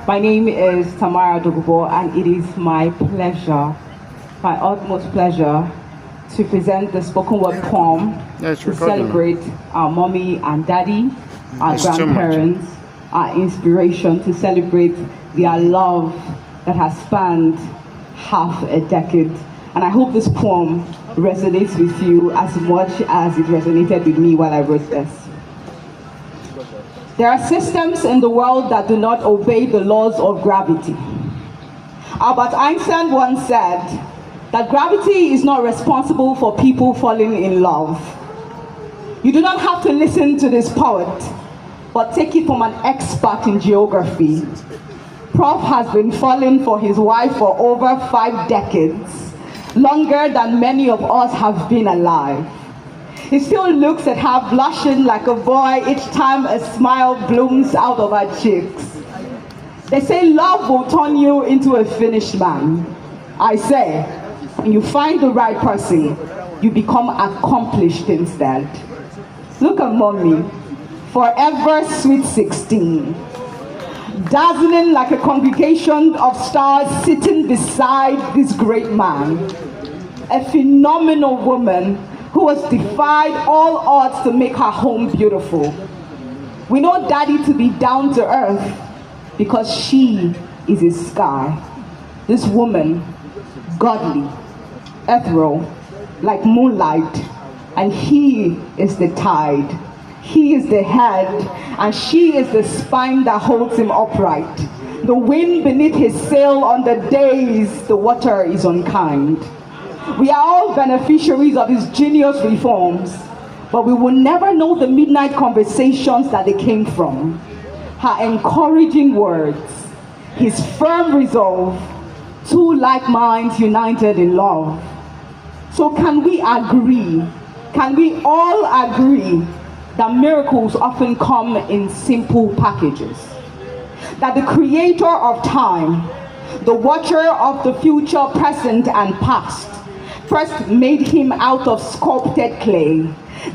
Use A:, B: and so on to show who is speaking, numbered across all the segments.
A: My name is Tamara Dogobo, and it is my pleasure, my utmost pleasure, to present the spoken word poem to celebrate our mommy and daddy, our grandparents, our inspiration, to celebrate their love that has spanned half a decade. And I hope this poem resonates with you as much as it resonated with me while I wrote this. There are systems in the world that do not obey the laws of gravity. Albert Einstein once said that gravity is not responsible for people falling in love. You do not have to listen to this poet, but take it from an expert in geography. Prof has been falling for his wife for over 5 decades, longer than many of us have been alive. He still looks at her blushing like a boy each time a smile blooms out of her cheeks. They say love will turn you into a finished man. I say, when you find the right person, you become accomplished instead. Look at mommy, forever sweet 16. Dazzling like a congregation of stars sitting beside this great man. A phenomenal woman who has defied all odds to make her home beautiful. We know daddy to be down to earth because she is his sky. This woman, godly, ethereal, like moonlight, and he is the tide. He is the head, and she is the spine that holds him upright. The wind beneath his sail on the days the water is unkind. We are all beneficiaries of his genius reforms, but we will never know the midnight conversations that they came from. Her encouraging words, his firm resolve, 2 like minds united in love. So can we agree, can we all agree that miracles often come in simple packages? That the creator of time, the watcher of the future, present and past, first made him out of sculpted clay,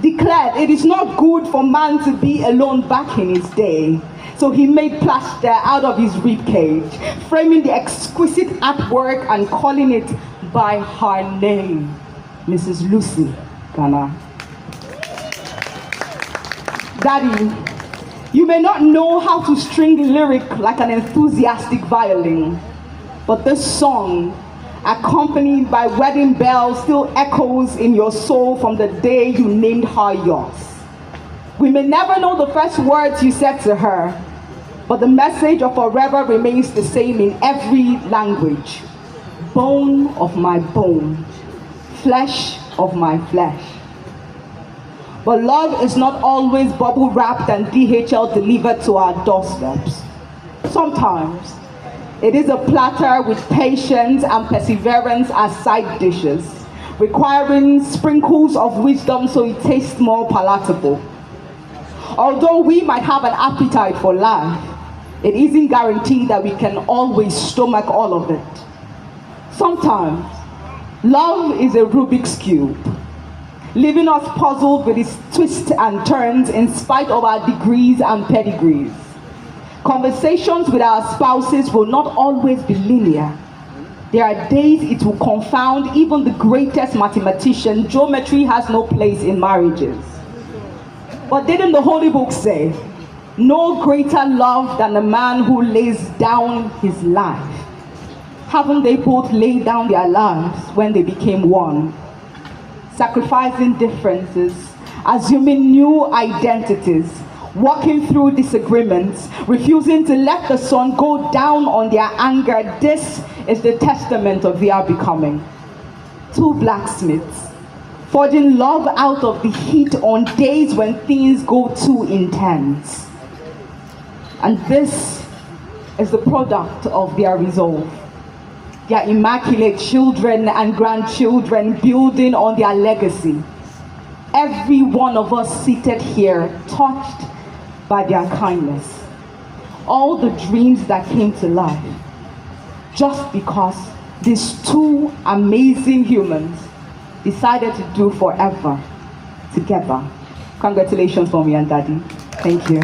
A: declared it is not good for man to be alone back in his day. So he made plaster out of his ribcage, framing the exquisite artwork and calling it by her name, Mrs. Lucy Gana. Daddy, you may not know how to string lyric like an enthusiastic violin, but this song, accompanied by wedding bells, still echoes in your soul from the day you named her yours. We may never know the first words you said to her, but the message of forever remains the same in every language. Bone of my bone, flesh of my flesh. But love is not always bubble wrapped and DHL delivered to our doorsteps. Sometimes it is a platter with patience and perseverance as side dishes, requiring sprinkles of wisdom so it tastes more palatable. Although we might have an appetite for life, it isn't guaranteed that we can always stomach all of it. Sometimes, love is a Rubik's Cube, leaving us puzzled with its twists and turns in spite of our degrees and pedigrees. Conversations with our spouses will not always be linear. There are days it will confound even the greatest mathematician. Geometry has no place in marriages. But didn't the Holy Book say, no greater love than a man who lays down his life? Haven't they both laid down their lives when they became one? Sacrificing differences, assuming new identities, walking through disagreements, refusing to let the sun go down on their anger. This is the testament of their becoming. 2 blacksmiths, forging love out of the heat on days when things go too intense. And this is the product of their resolve. Their immaculate children and grandchildren building on their legacy. Every one of us seated here touched by their kindness. All the dreams that came to life just because these 2 amazing humans decided to do forever together. Congratulations, mommy and daddy. Thank you.